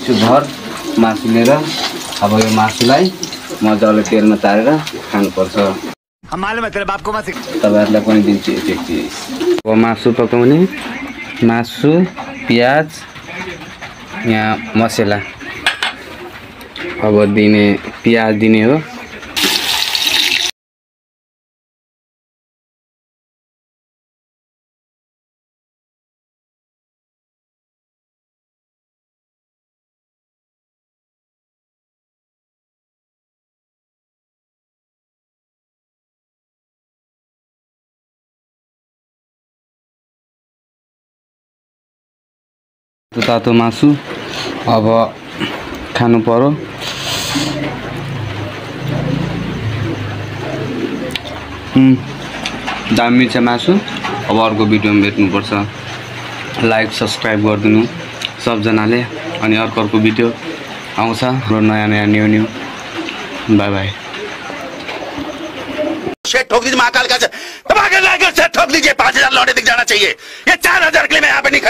छु घर मासु लिएर। अब यो मासुलाई मजाले तेलमा तारेर खानुपर्छ। तपाईहरुलाई पनि दिन्छु एक चिज। अब मासु पकाउने, मासु, प्याज, यहाँ मसला। अब दिने प्याज दिने हो। तातो मासु अब खानु पर्यो। दामी छ मासु। अब अर्को भिडियोमा भेट्नुपर्छ। लाइक सब्स्क्राइब गरिदिनु सबजनाले। अनि अर्को भिडियो आउँछ र नयाँ न्यू। Bye bye. शेट ठोक दीजिए महाकाल का। ठोक दीजिए 5000 लौटे दिख जाना चाहिए। ये 4000 के लिए मैं यहाँ पे नहीं